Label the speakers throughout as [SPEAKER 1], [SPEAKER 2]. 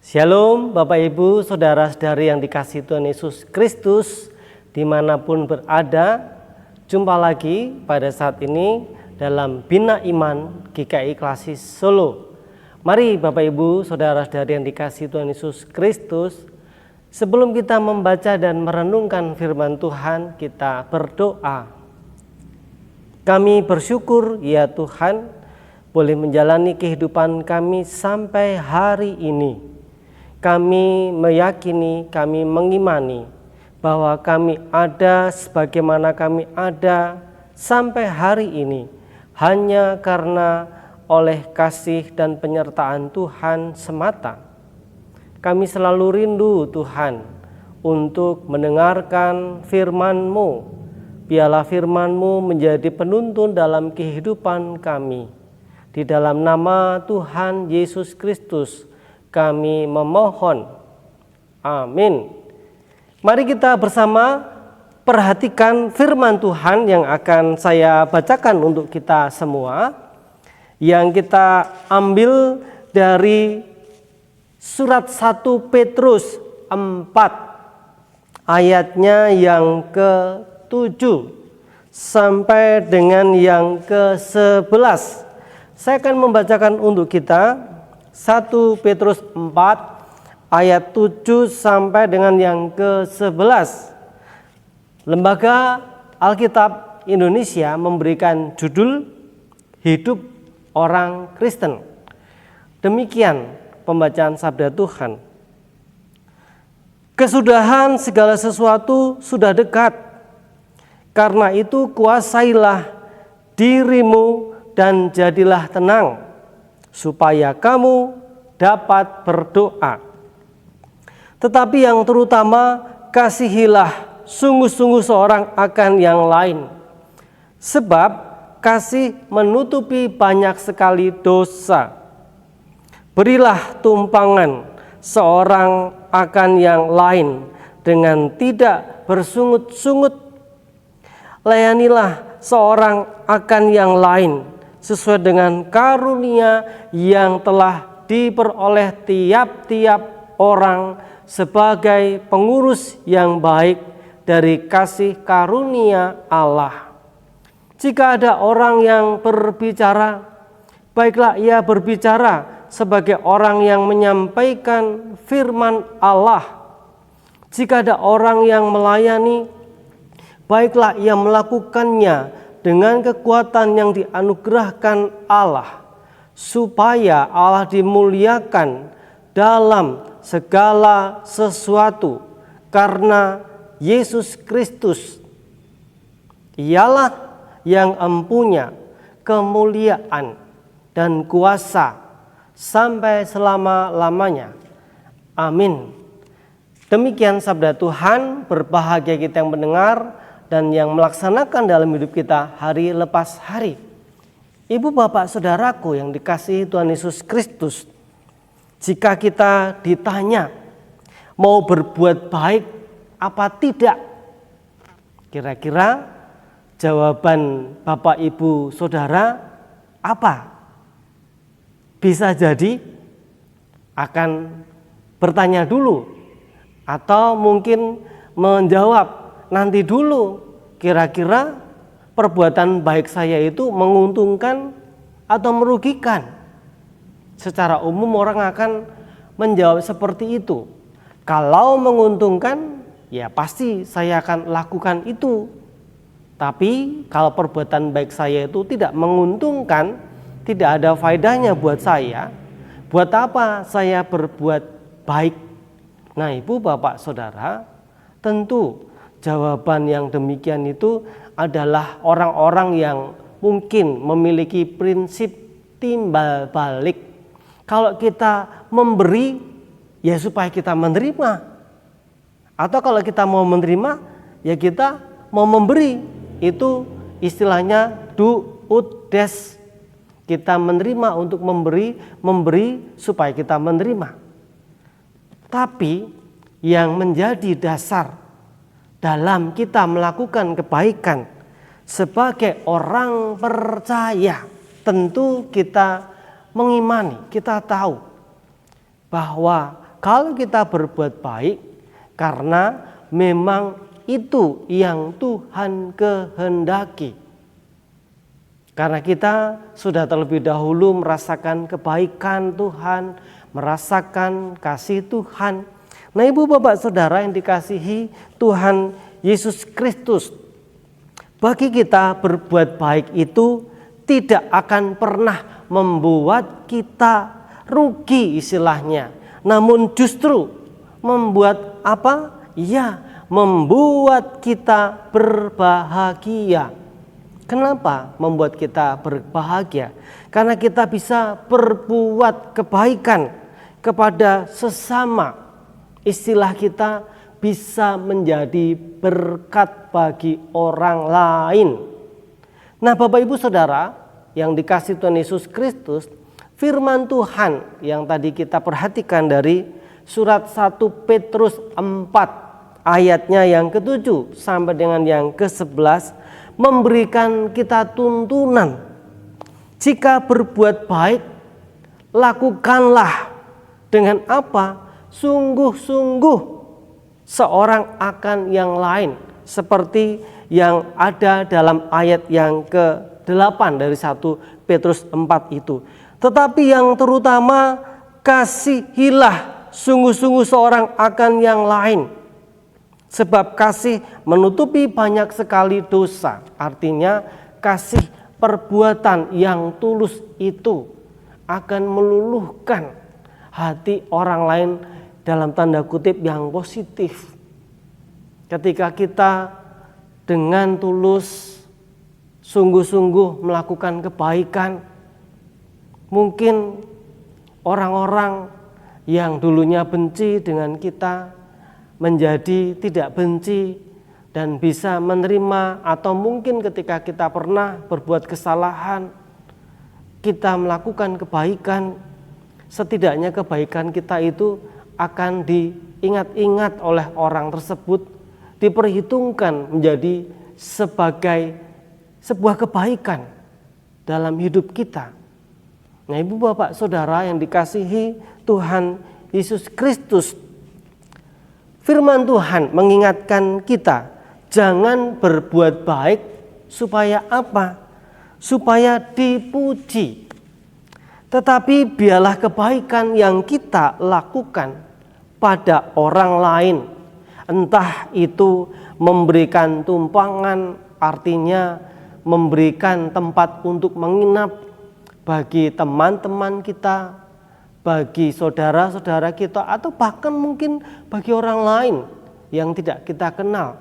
[SPEAKER 1] Shalom Bapak Ibu, Saudara-saudari yang dikasihi Tuhan Yesus Kristus dimanapun berada. Jumpa lagi pada saat ini dalam Bina Iman GKI Klasis Solo. Mari Bapak Ibu, Saudara-saudari yang dikasihi Tuhan Yesus Kristus, sebelum kita membaca dan merenungkan firman Tuhan, kita berdoa. Kami bersyukur ya Tuhan boleh menjalani kehidupan kami sampai hari ini. Kami meyakini, kami mengimani bahwa kami ada sebagaimana kami ada sampai hari ini hanya karena oleh kasih dan penyertaan Tuhan semata. Kami selalu rindu Tuhan untuk mendengarkan firman-Mu. Biarlah firman-Mu menjadi penuntun dalam kehidupan kami. Di dalam nama Tuhan Yesus Kristus kami memohon. Amin. Mari kita bersama perhatikan firman Tuhan yang akan saya bacakan untuk kita semua, yang kita ambil dari surat 1 Petrus 4 ayatnya yang ke-7 sampai dengan yang ke-11. Saya akan membacakan untuk kita 1 Petrus 4 ayat 7 sampai dengan yang ke-11. Lembaga Alkitab Indonesia memberikan judul Hidup Orang Kristen. Demikian pembacaan sabda Tuhan. Kesudahan segala sesuatu sudah dekat. Karena itu kuasailah dirimu dan jadilah tenang, supaya kamu dapat berdoa. Tetapi yang terutama, kasihilah sungguh-sungguh seorang akan yang lain. Sebab kasih menutupi banyak sekali dosa. Berilah tumpangan seorang akan yang lain dengan tidak bersungut-sungut. Layanilah seorang akan yang lain sesuai dengan karunia yang telah diperoleh tiap-tiap orang sebagai pengurus yang baik dari kasih karunia Allah. Jika ada orang yang berbicara, baiklah ia berbicara sebagai orang yang menyampaikan firman Allah. Jika ada orang yang melayani, baiklah ia melakukannya dengan kekuatan yang dianugerahkan Allah, supaya Allah dimuliakan dalam segala sesuatu karena Yesus Kristus. Ialah yang empunya kemuliaan dan kuasa sampai selama-lamanya. Amin. Demikian sabda Tuhan. Berbahagia kita yang mendengar dan yang melaksanakan dalam hidup kita hari lepas hari. Ibu bapak saudaraku yang dikasihi Tuhan Yesus Kristus, jika kita ditanya mau berbuat baik apa tidak, kira-kira jawaban bapak ibu saudara apa? Bisa jadi akan bertanya dulu, atau mungkin menjawab nanti dulu, kira-kira perbuatan baik saya itu menguntungkan atau merugikan. Secara umum orang akan menjawab seperti itu. Kalau menguntungkan, ya pasti saya akan lakukan itu. Tapi kalau perbuatan baik saya itu tidak menguntungkan, tidak ada faedahnya buat saya, buat apa saya berbuat baik? Nah, ibu bapak saudara, tentu jawaban yang demikian itu adalah orang-orang yang mungkin memiliki prinsip timbal balik. Kalau kita memberi, ya supaya kita menerima. Atau kalau kita mau menerima, ya kita mau memberi. Itu istilahnya do ut des. Kita menerima untuk memberi supaya kita menerima. Tapi yang menjadi dasar dalam kita melakukan kebaikan sebagai orang percaya, tentu kita mengimani, kita tahu bahwa kalau kita berbuat baik karena memang itu yang Tuhan kehendaki. Karena kita sudah terlebih dahulu merasakan kebaikan Tuhan, merasakan kasih Tuhan. Nah, Ibu Bapak Saudara yang dikasihi Tuhan Yesus Kristus, bagi kita berbuat baik itu tidak akan pernah membuat kita rugi istilahnya. Namun justru membuat apa? Ya, membuat kita berbahagia. Kenapa membuat kita berbahagia? Karena kita bisa berbuat kebaikan kepada sesama. Istilah kita bisa menjadi berkat bagi orang lain. Nah, Bapak Ibu Saudara yang dikasihi Tuhan Yesus Kristus, firman Tuhan yang tadi kita perhatikan dari surat 1 Petrus 4 ayatnya yang ke-7 sampai dengan yang ke-11 memberikan kita tuntunan. Jika berbuat baik, lakukanlah dengan apa? Sungguh-sungguh seorang akan yang lain, seperti yang ada dalam ayat yang ke-8 dari 1 Petrus 4 itu. Tetapi yang terutama, kasihilah sungguh-sungguh seorang akan yang lain. Sebab kasih menutupi banyak sekali dosa. Artinya kasih perbuatan yang tulus itu akan meluluhkan hati orang lain dalam tanda kutip yang positif. Ketika kita dengan tulus sungguh-sungguh melakukan kebaikan, mungkin orang-orang yang dulunya benci dengan kita menjadi tidak benci dan bisa menerima. Atau mungkin ketika kita pernah berbuat kesalahan, kita melakukan kebaikan, setidaknya kebaikan kita itu akan diingat-ingat oleh orang tersebut, diperhitungkan menjadi sebagai sebuah kebaikan dalam hidup kita. Nah, Ibu Bapak Saudara yang dikasihi Tuhan Yesus Kristus, firman Tuhan mengingatkan kita jangan berbuat baik supaya apa? Supaya dipuji. Tetapi biarlah kebaikan yang kita lakukan pada orang lain, entah itu memberikan tumpangan, artinya memberikan tempat untuk menginap bagi teman-teman kita, bagi saudara-saudara kita, atau bahkan mungkin bagi orang lain yang tidak kita kenal.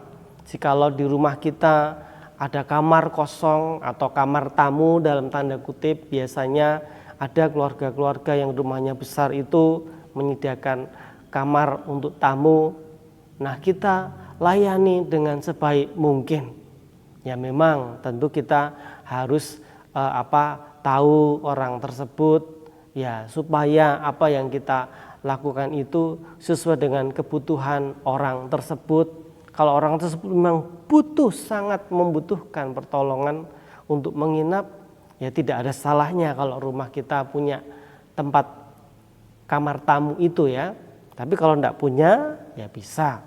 [SPEAKER 1] Jikalau di rumah kita ada kamar kosong atau kamar tamu dalam tanda kutip, biasanya ada keluarga-keluarga yang rumahnya besar itu menyediakan kamar untuk tamu. Nah, kita layani dengan sebaik mungkin. Ya, memang tentu kita harus tahu orang tersebut, ya, supaya apa yang kita lakukan itu sesuai dengan kebutuhan orang tersebut. Kalau orang tersebut memang sangat membutuhkan pertolongan untuk menginap, ya tidak ada salahnya kalau rumah kita punya tempat kamar tamu itu ya. Tapi kalau tidak punya, ya bisa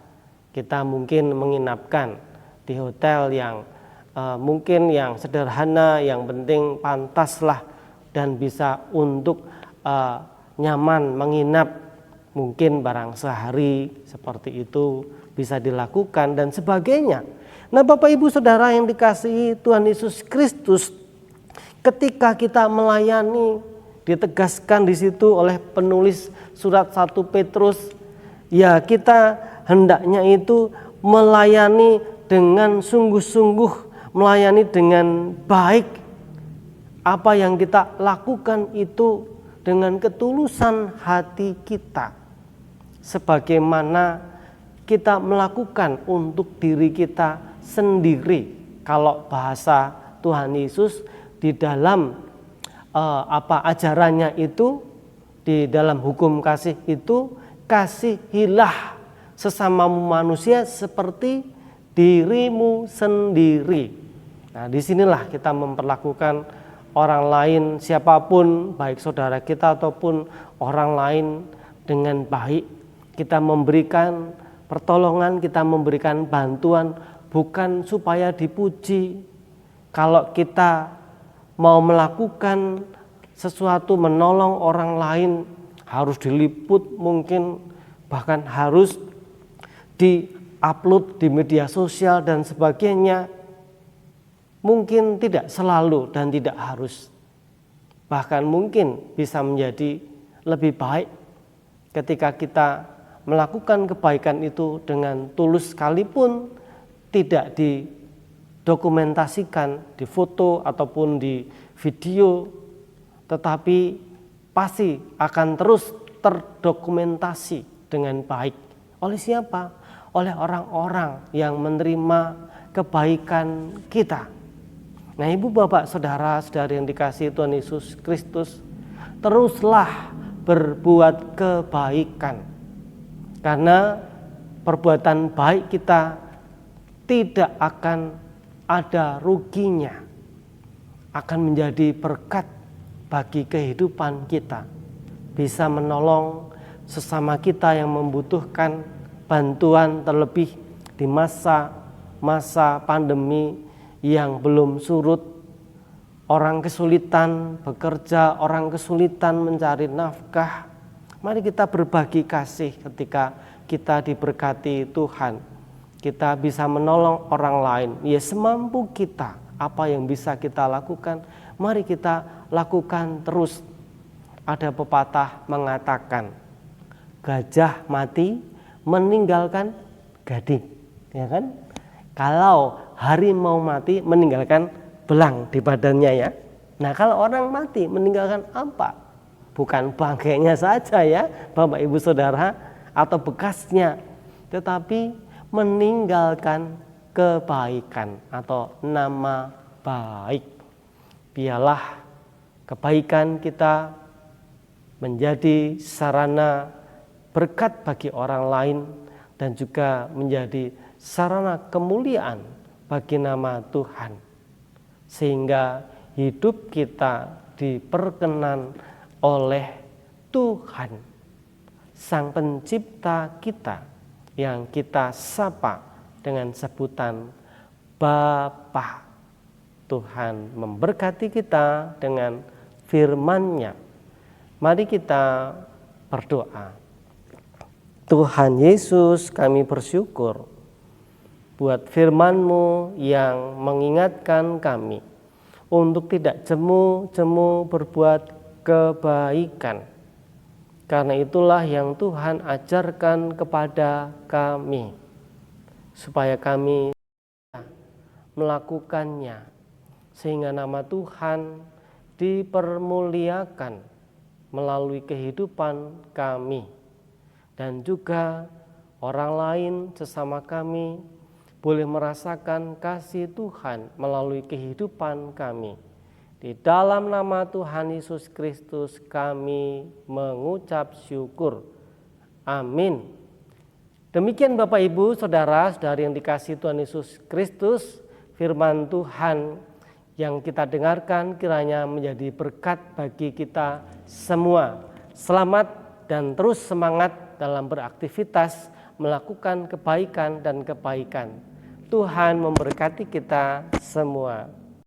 [SPEAKER 1] kita mungkin menginapkan di hotel yang mungkin yang sederhana, yang penting pantaslah dan bisa untuk nyaman menginap, mungkin barang sehari, seperti itu bisa dilakukan dan sebagainya. Nah, Bapak Ibu Saudara yang dikasihi Tuhan Yesus Kristus, ketika kita melayani, ditegaskan di situ oleh penulis surat 1 Petrus, ya kita hendaknya itu melayani dengan sungguh-sungguh, melayani dengan baik. Apa yang kita lakukan itu dengan ketulusan hati kita, sebagaimana kita melakukan untuk diri kita sendiri. Kalau bahasa Tuhan Yesus di dalam ajarannya itu, di dalam hukum kasih itu, kasihilah sesamamu manusia seperti dirimu sendiri. Nah, disinilah kita memperlakukan orang lain, siapapun, baik saudara kita ataupun orang lain, dengan baik. Kita memberikan pertolongan, kita memberikan bantuan bukan supaya dipuji. Kalau kita mau melakukan sesuatu menolong orang lain harus diliput, mungkin bahkan harus di-upload di media sosial dan sebagainya. Mungkin tidak selalu dan tidak harus. Bahkan mungkin bisa menjadi lebih baik ketika kita melakukan kebaikan itu dengan tulus, sekalipun tidak didokumentasikan, di foto ataupun di video, tetapi pasti akan terus terdokumentasi dengan baik. Oleh siapa? Oleh orang-orang yang menerima kebaikan kita. Nah, ibu bapak saudara-saudari yang dikasihi Tuhan Yesus Kristus, teruslah berbuat kebaikan. Karena perbuatan baik kita tidak akan ada ruginya, akan menjadi berkat bagi kehidupan kita. Bisa menolong sesama kita yang membutuhkan bantuan, terlebih di masa pandemi yang belum surut. Orang kesulitan bekerja, orang kesulitan mencari nafkah. Mari kita berbagi kasih ketika kita diberkati Tuhan. Kita bisa menolong orang lain. Ya, semampu kita, apa yang bisa kita lakukan, mari kita lakukan terus. Ada pepatah mengatakan, gajah mati meninggalkan gading, ya kan? Kalau harimau mati meninggalkan belang di badannya, ya. Nah, kalau orang mati meninggalkan apa? Bukan bangkainya saja, ya Bapak Ibu Saudara, atau bekasnya, tetapi meninggalkan kebaikan atau nama baik. Biarlah kebaikan kita menjadi sarana berkat bagi orang lain dan juga menjadi sarana kemuliaan bagi nama Tuhan. Sehingga hidup kita diperkenan oleh Tuhan, Sang Pencipta kita, yang kita sapa dengan sebutan Bapa. Tuhan memberkati kita dengan firman-Nya. Mari kita berdoa. Tuhan Yesus, kami bersyukur buat firman-Mu yang mengingatkan kami untuk tidak jemu-jemu berbuat kebaikan. Karena itulah yang Tuhan ajarkan kepada kami, supaya kami melakukannya, sehingga nama Tuhan dipermuliakan melalui kehidupan kami. Dan juga orang lain sesama kami boleh merasakan kasih Tuhan melalui kehidupan kami. Di dalam nama Tuhan Yesus Kristus kami mengucap syukur. Amin. Demikian Bapak Ibu Saudara-saudari yang dikasihi Tuhan Yesus Kristus, firman Tuhan yang kita dengarkan kiranya menjadi berkat bagi kita semua. Selamat dan terus semangat dalam beraktivitas, melakukan kebaikan dan kebaikan. Tuhan memberkati kita semua.